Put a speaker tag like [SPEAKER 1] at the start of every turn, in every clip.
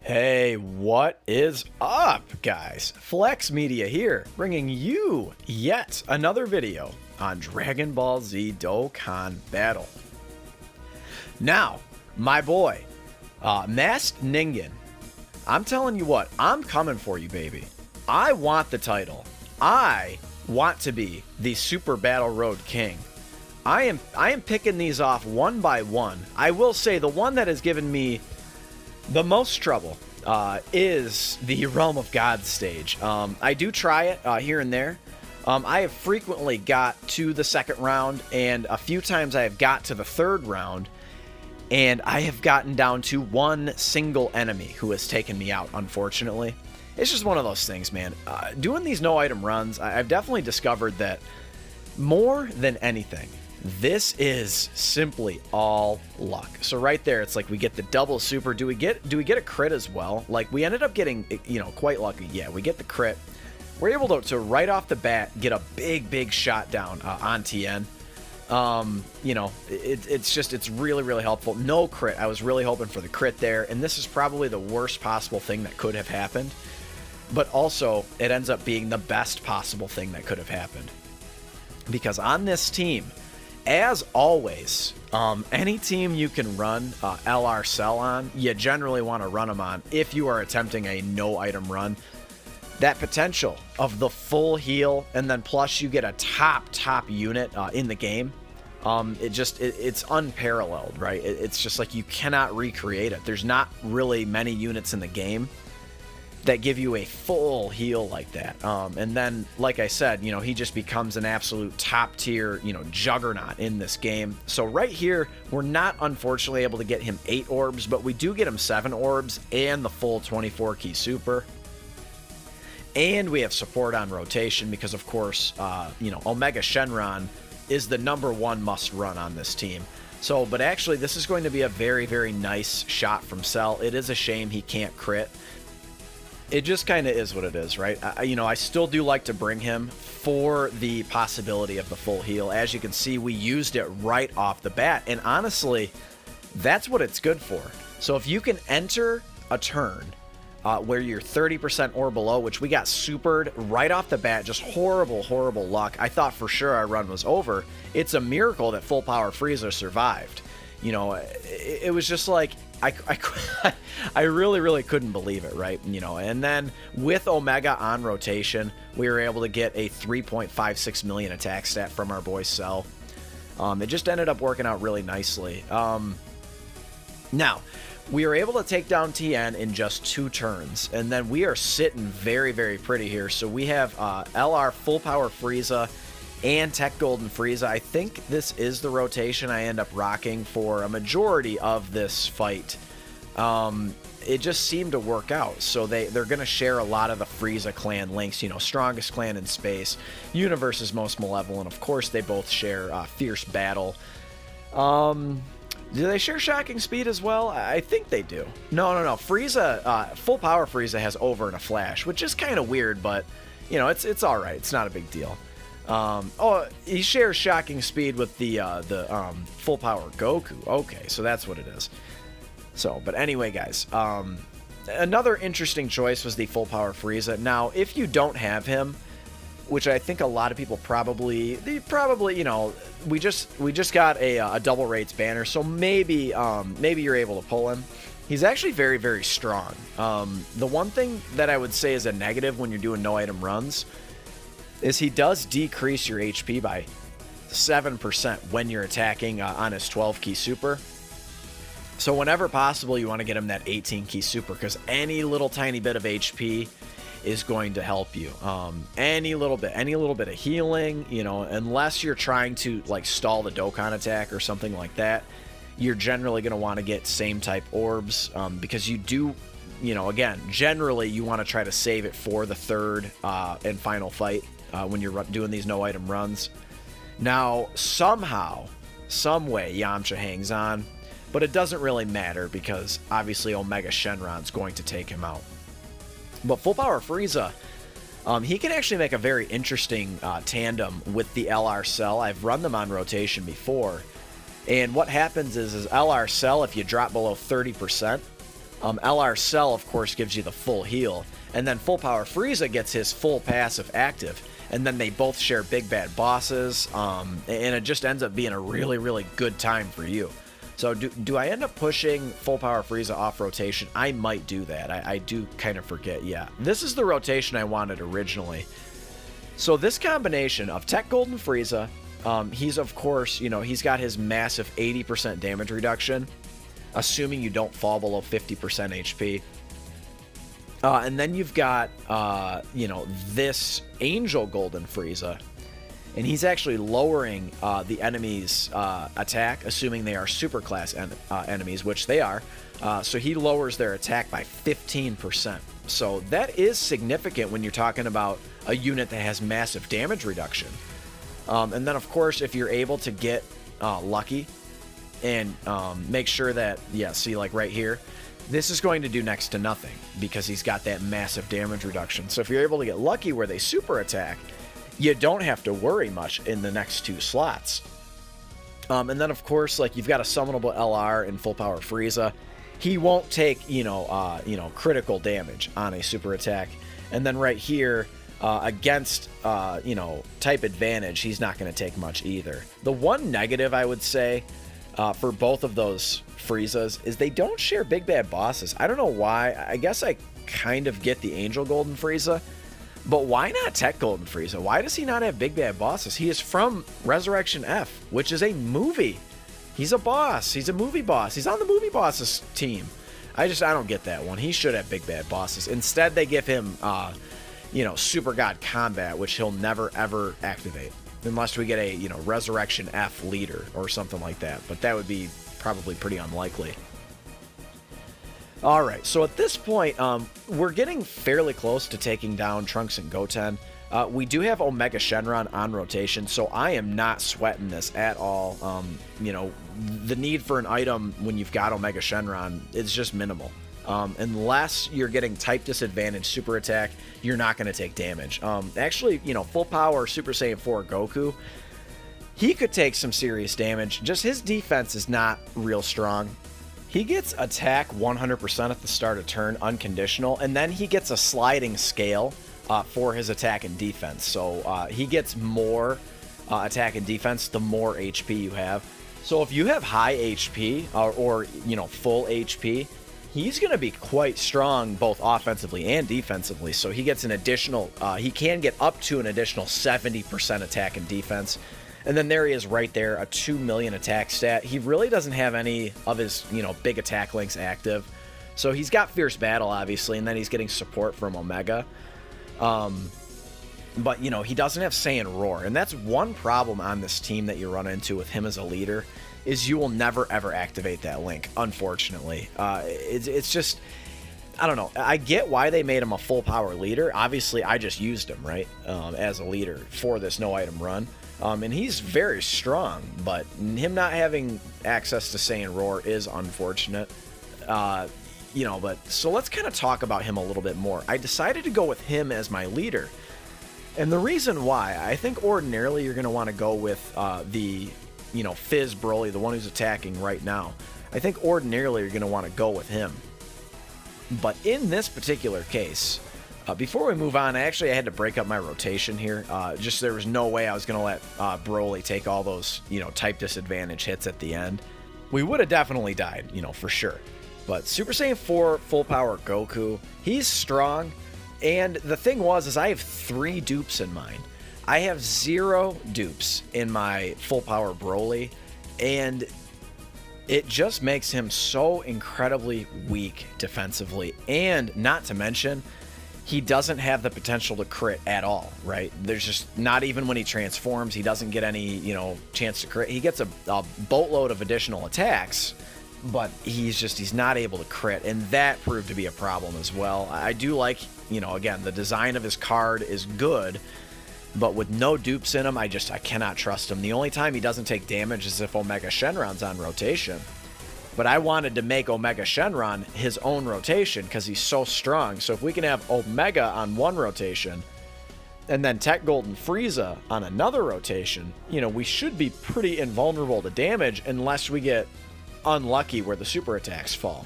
[SPEAKER 1] Hey, what is up, guys? Flex Media here, bringing you yet another video on Dragon Ball Z Dokkan Battle. Now, my boy, Masked Ningen, I'm telling you what, I'm coming for you, baby. I want the title. I want to be the Super Battle Road King. I am picking these off one by one. I will say the one that has given me the most trouble is the Realm of God stage. I do try it here and there. I have frequently got to the second round, and a few times I have got to the third round, and I have gotten down to one single enemy who has taken me out, unfortunately. It's just one of those things, man. Doing these no-item runs, I've definitely discovered that more than anything, this is simply all luck. So right there, it's like we get the double super. Do we get a crit as well? Like, we ended up getting, quite lucky. Yeah, we get the crit. We're able to right off the bat get a big shot down on TN. It's really helpful. No crit. I was really hoping for the crit there, and this is probably the worst possible thing that could have happened. But also, it ends up being the best possible thing that could have happened. Because on this team, as always, any team you can run LR Cell on, you generally want to run them on if you are attempting a no-item run. That potential of the full heal, and then plus you get a top unit in the game, it's unparalleled, right? It's just like you cannot recreate it. There's not really many units in the game that give you a full heal like that. And then, like I said, he just becomes an absolute top tier, juggernaut in this game. So right here, we're not unfortunately able to get him 8 orbs, but we do get him 7 orbs and the full 24 key super. And we have support on rotation because, of course, Omega Shenron is the #1 must run on this team. So, but actually, this is going to be a very nice shot from Cell. It is a shame he can't crit. It just kind of is what it is, right? I still do like to bring him for the possibility of the full heal. As you can see, we used it right off the bat, and honestly, that's what it's good for. So if you can enter a turn where you're 30% or below, which we got supered right off the bat, just horrible luck. I thought for sure our run was over. It's a miracle that full power Frieza survived. It was just like, I really couldn't believe it, right? And then with Omega on rotation, we were able to get a 3.56 million attack stat from our boy Cell. It just ended up working out really nicely. Now, we were able to take down TN in just 2 turns, and then we are sitting very pretty here. So we have LR full power Frieza and Tech Golden Frieza. I think this is the rotation I end up rocking for a majority of this fight. It just seemed to work out. So they're going to share a lot of the Frieza clan links, strongest clan in space, universe is most malevolent. Of course, they both share fierce battle. Do they share shocking speed as well? I think they do. No. Frieza, full power Frieza has over in a flash, which is kind of weird, but it's all right. It's not a big deal. He shares shocking speed with the full power Goku. Okay, so that's what it is. So, but anyway, guys, another interesting choice was the full power Frieza. Now, if you don't have him, which I think a lot of people probably, we just got a double rates banner, so maybe you're able to pull him. He's actually very strong. The one thing that I would say is a negative when you're doing no item runs is he does decrease your HP by 7% when you're attacking on his 12 key super. So whenever possible, you want to get him that 18 key super, because any little tiny bit of HP is going to help you. Any little bit of healing, unless you're trying to like stall the Dokkan attack or something like that, you're generally going to want to get same type orbs, because you do, again, generally you want to try to save it for the third and final fight when you're doing these no item runs. Now, somehow, some way Yamcha hangs on, but it doesn't really matter because obviously Omega Shenron's going to take him out. But full power Frieza, he can actually make a very interesting tandem with the LR Cell. I've run them on rotation before, and what happens is LR Cell, if you drop below 30%, LR Cell, of course, gives you the full heal. And then Full Power Frieza gets his full passive active. And then they both share big bad bosses. And it just ends up being a really, really good time for you. So do I end up pushing Full Power Frieza off rotation? I might do that. I do kind of forget. Yeah, this is the rotation I wanted originally. So this combination of TEQ Golden Frieza, he's of course, you know, he's got his massive 80% damage reduction, assuming you don't fall below 50% HP. And then you've got, you know, this Angel Golden Frieza, and he's actually lowering the enemy's attack, assuming they are superclass enemies, which they are. So he lowers their attack by 15%. So that is significant when you're talking about a unit that has massive damage reduction. And then, of course, if you're able to get lucky and make sure that, yeah, see, like right here, this is going to do next to nothing because he's got that massive damage reduction. So if you're able to get lucky where they super attack, you don't have to worry much in the next two slots. And then, of course, like you've got a summonable LR and Full Power Frieza. He won't take, you know, critical damage on a super attack. And then right here, against, you know, type advantage, he's not going to take much either. The one negative I would say for both of those Friezas is they don't share big bad bosses. I don't know why. I guess I kind of get the Angel Golden Frieza, but why not TEQ Golden Frieza? Why does he not have big bad bosses? He is from Resurrection F, which is a movie. He's a boss. He's a movie boss. He's on the movie bosses team. I don't get that one. He should have big bad bosses. Instead, they give him, you know, Super God Combat, which he'll never ever activate unless we get a, you know, Resurrection F leader or something like that. But that would be probably pretty unlikely. All right, so at this point, we're getting fairly close to taking down Trunks and Goten. We do have Omega Shenron on rotation, so I am not sweating this at all. You know, the need for an item when you've got Omega Shenron is just minimal. Unless you're getting type disadvantage super attack, you're not going to take damage. Actually, you know, full power Super Saiyan 4 Goku, he could take some serious damage. Just his defense is not real strong. He gets attack 100% at the start of turn, unconditional, and then he gets a sliding scale for his attack and defense. So he gets more attack and defense the more HP you have. So if you have high HP or you know, full HP, he's going to be quite strong both offensively and defensively. So he gets an additional, he can get up to an additional 70% attack and defense. And then there he is right there, a 2 million attack stat. He really doesn't have any of his, you know, big attack links active. So he's got Fierce Battle, obviously, and then he's getting support from Omega. But, you know, he doesn't have Saiyan Roar. And that's one problem on this team that you run into with him as a leader, is you will never, ever activate that link, unfortunately. It's just, I don't know. I get why they made him a full power leader. Obviously, I just used him, right, as a leader for this no item run. And he's very strong, but him not having access to Saiyan Roar is unfortunate. You know, but so let's kind of talk about him a little bit more. I decided to go with him as my leader. And the reason why, I think ordinarily you're going to want to go with the, you know, Fizz Broly, the one who's attacking right now. I think ordinarily you're going to want to go with him. But in this particular case, before we move on, I had to break up my rotation here. Just there was no way I was going to let Broly take all those, you know, type disadvantage hits at the end. We would have definitely died, you know, for sure. But Super Saiyan 4 full power Goku, he's strong. And the thing is I have 3 dupes in mine. I have 0 dupes in my full power Broly, and it just makes him so incredibly weak defensively. And not to mention, he doesn't have the potential to crit at all, right? There's just not even when he transforms, he doesn't get any, you know, chance to crit. He gets a boatload of additional attacks, but he's not able to crit, and that proved to be a problem as well. I do like, you know, again, the design of his card is good, but with no dupes in him, I cannot trust him. The only time he doesn't take damage is if Omega Shenron's on rotation. But I wanted to make Omega Shenron his own rotation because he's so strong. So if we can have Omega on one rotation and then TEQ Golden Frieza on another rotation, you know, we should be pretty invulnerable to damage unless we get unlucky where the super attacks fall.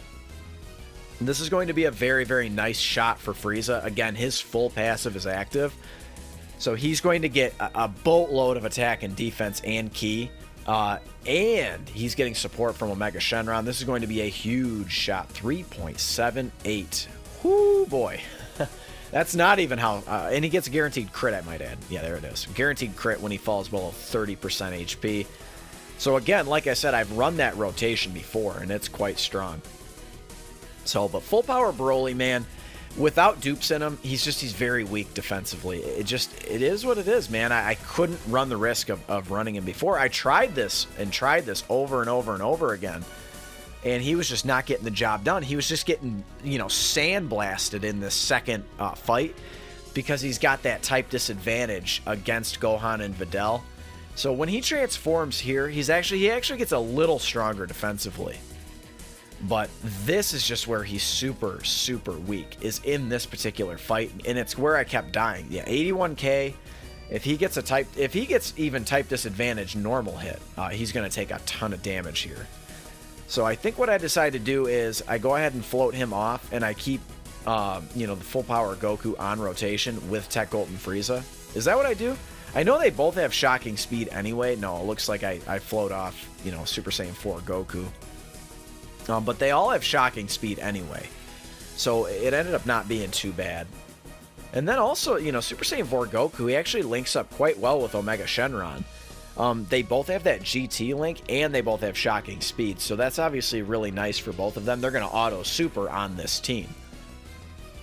[SPEAKER 1] This is going to be a very, very nice shot for Frieza. Again, his full passive is active. So he's going to get a boatload of attack and defense and ki. And he's getting support from Omega Shenron. This is going to be a huge shot. 3.78. Whoo, boy. That's not even how... and he gets a guaranteed crit, I might add. Yeah, there it is. Guaranteed crit when he falls below 30% HP. So again, like I said, I've run that rotation before, and it's quite strong. So, but full power Broly, man, without dupes in him, he's very weak defensively. It is what it is, man. I couldn't run the risk of running him before. I tried this over and over and over again, and he was just not getting the job done. He was just getting, sandblasted in this second fight because he's got that type disadvantage against Gohan and Videl. So when he transforms here, he actually gets a little stronger defensively. But this is just where he's super, super weak, is in this particular fight, and it's where I kept dying. Yeah, 81k. If he gets even type disadvantage normal hit, he's going to take a ton of damage here. So I think what I decided to do is I go ahead and float him off, and I keep, the full power Goku on rotation with TEQ Golden Frieza. Is that what I do? I know they both have shocking speed anyway. No, it looks like I float off, Super Saiyan 4 Goku. But they all have shocking speed anyway. So it ended up not being too bad. And then also, Super Saiyan 4 Goku, he actually links up quite well with Omega Shenron. They both have that GT link, and they both have shocking speed. So that's obviously really nice for both of them. They're going to auto super on this team.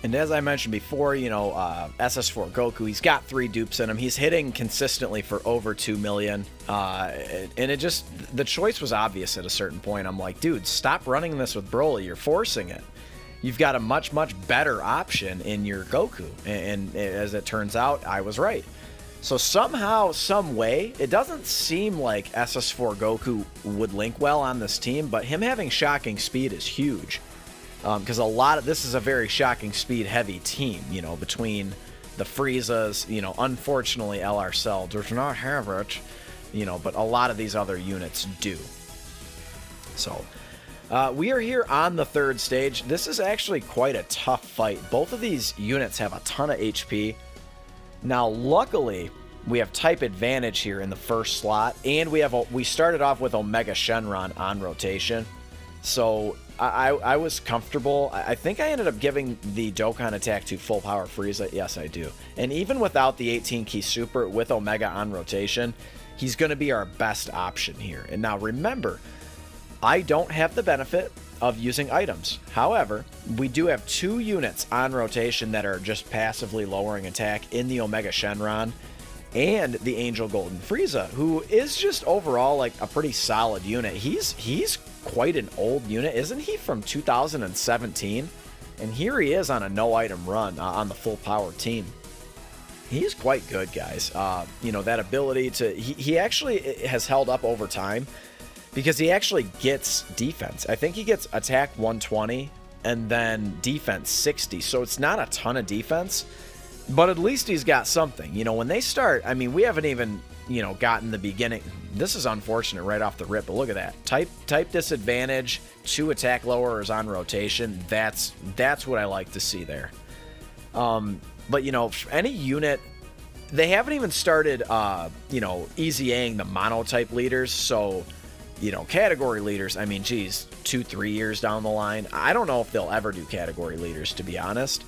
[SPEAKER 1] And as I mentioned before, SS4 Goku, he's got 3 dupes in him. He's hitting consistently for over 2 million. And the choice was obvious at a certain point. I'm like, dude, stop running this with Broly. You're forcing it. You've got a much, much better option in your Goku. And as it turns out, I was right. So somehow, some way, it doesn't seem like SS4 Goku would link well on this team, but him having shocking speed is huge. Because this is a very shocking speed heavy team, between the Friezas, unfortunately LR Cell does not have it, but a lot of these other units do. So, we are here on the 3rd stage. This is actually quite a tough fight. Both of these units have a ton of HP. Now, luckily, we have type advantage here in the first slot, and we started off with Omega Shenron on rotation. So I was comfortable. I think I ended up giving the Dokkan attack to full power Frieza. Yes, I do. And even without the 18 key super with Omega on rotation, he's going to be our best option here. And now remember, I don't have the benefit of using items. However, we do have 2 units on rotation that are just passively lowering attack in the Omega Shenron and the Angel Golden Frieza, who is just overall like a pretty solid unit. He's quite an old unit, isn't he, from 2017? And here he is on a no item run on the full power team. He's quite good, guys. That ability to he actually has held up over time because he actually gets defense. I think he gets attack 120 and then defense 60. So it's not a ton of defense, but at least he's got something. When they start, I mean, we haven't even gotten the beginning. This is unfortunate right off the rip, but look at that. Type disadvantage, 2 attack lowerers on rotation. That's what I like to see there. But any unit, they haven't even started easy-aing the monotype leaders. So category leaders, I mean, geez, 2-3 years down the line, I don't know if they'll ever do category leaders, to be honest.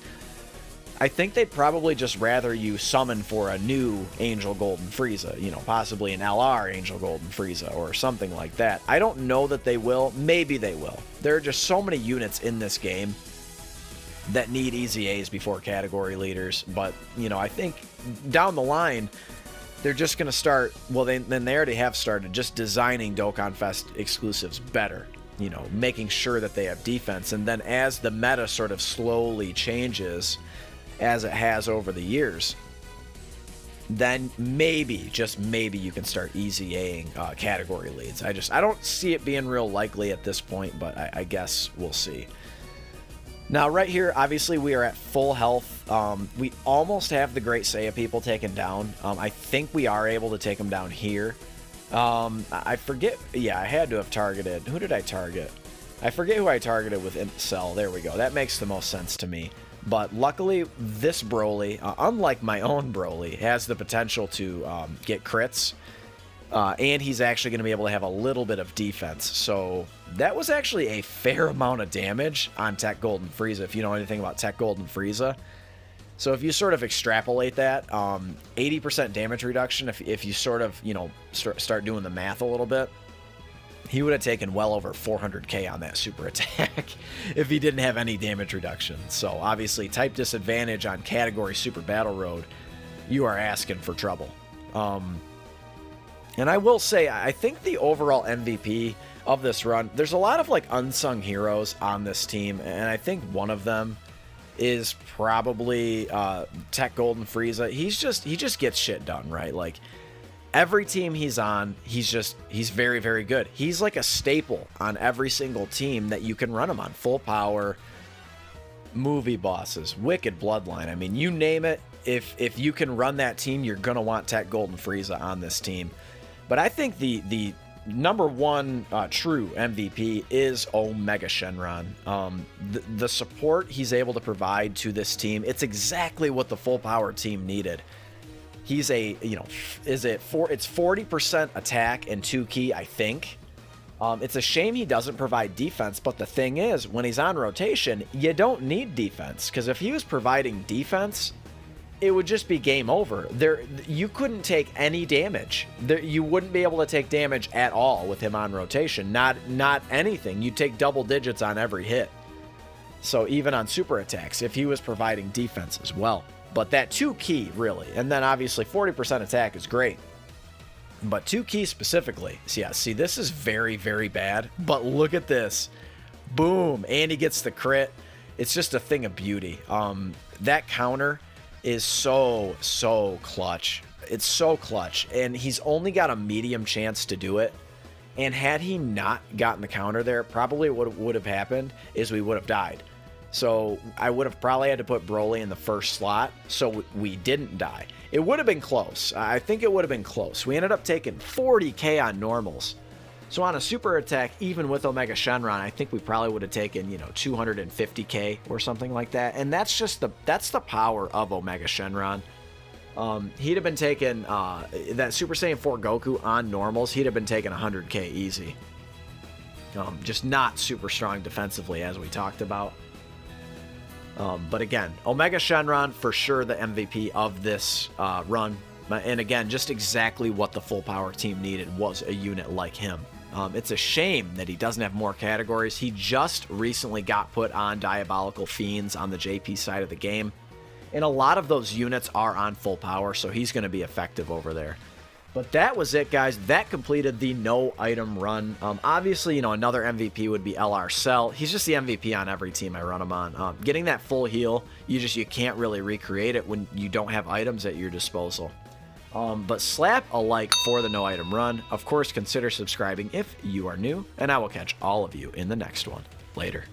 [SPEAKER 1] I think they'd probably just rather you summon for a new Angel Golden Frieza, possibly an LR Angel Golden Frieza or something like that. I don't know that they will. Maybe they will. There are just so many units in this game that need easy A's before category leaders, but, I think down the line, they're just going to start, well, they already have started just designing Dokkan Fest exclusives better, making sure that they have defense, and then as the meta sort of slowly changes, as it has over the years, then maybe, just maybe, you can start easy-Aing category leads. I don't see it being real likely at this point, but I guess we'll see. Now, right here, obviously, we are at full health. We almost have the Great Saiya people taken down. I think we are able to take them down here. I forget. Yeah, I had to have targeted. Who did I target? I forget who I targeted with Cell. There we go. That makes the most sense to me. But luckily, this Broly, unlike my own Broly, has the potential to get crits. And he's actually going to be able to have a little bit of defense. So that was actually a fair amount of damage on TEQ Golden Frieza, if you know anything about TEQ Golden Frieza. So if you sort of extrapolate that, 80% damage reduction, if you sort of, you know, start doing the math a little bit, he would have taken well over 400k on that super attack if he didn't have any damage reduction. So obviously, type disadvantage on category Super Battle Road, you are asking for trouble. And I will say, I think the overall MVP of this run, there's a lot of like unsung heroes on this team, and I think one of them is probably TEQ Golden Frieza. He just gets shit done, right? Like every team he's on, he's very, very good. He's like a staple on every single team that you can run him on. Full power, movie bosses, Wicked Bloodline. I mean, you name it. If you can run that team, you're gonna want TEQ Golden Frieza on this team. But I think the number one true MVP is Omega Shenron. The support he's able to provide to this team, it's exactly what the full power team needed. He's a, you know, it's 40% attack and 2 key, I think. It's a shame he doesn't provide defense, but the thing is, when he's on rotation, you don't need defense, because if he was providing defense, it would just be game over. You couldn't take any damage. You wouldn't be able to take damage at all with him on rotation. Not anything. You take double digits on every hit. So even on super attacks, if he was providing defense as well. But that 2 key, really. And then obviously 40% attack is great. But 2 key specifically. So yeah, see, this is very, very bad. But look at this. Boom. And he gets the crit. It's just a thing of beauty. That counter is so clutch. It's so clutch, and he's only got a medium chance to do it. And had he not gotten the counter there, probably what would have happened is we would have died. So I would have probably had to put Broly in the first slot so we didn't die. It would have been close. I think it would have been close. We ended up taking 40k on normals. So on a super attack, even with Omega Shenron, I think we probably would have taken, you know, 250k or something like that. And that's just that's the power of Omega Shenron. He'd have been taking that Super Saiyan 4 Goku on normals. He'd have been taking 100k easy. Just not super strong defensively, as we talked about. But again, Omega Shenron for sure the MVP of this run. And again, just exactly what the full power team needed was a unit like him. It's a shame that he doesn't have more categories. He just recently got put on Diabolical Fiends on the JP side of the game. And a lot of those units are on full power, so he's going to be effective over there. But that was it, guys. That completed the no item run. Obviously, you know, another MVP would be LR Cell. He's just the MVP on every team I run him on. Getting that full heal, you can't really recreate it when you don't have items at your disposal. But slap a like for the no item run. Of course, consider subscribing if you are new, and I will catch all of you in the next one. Later.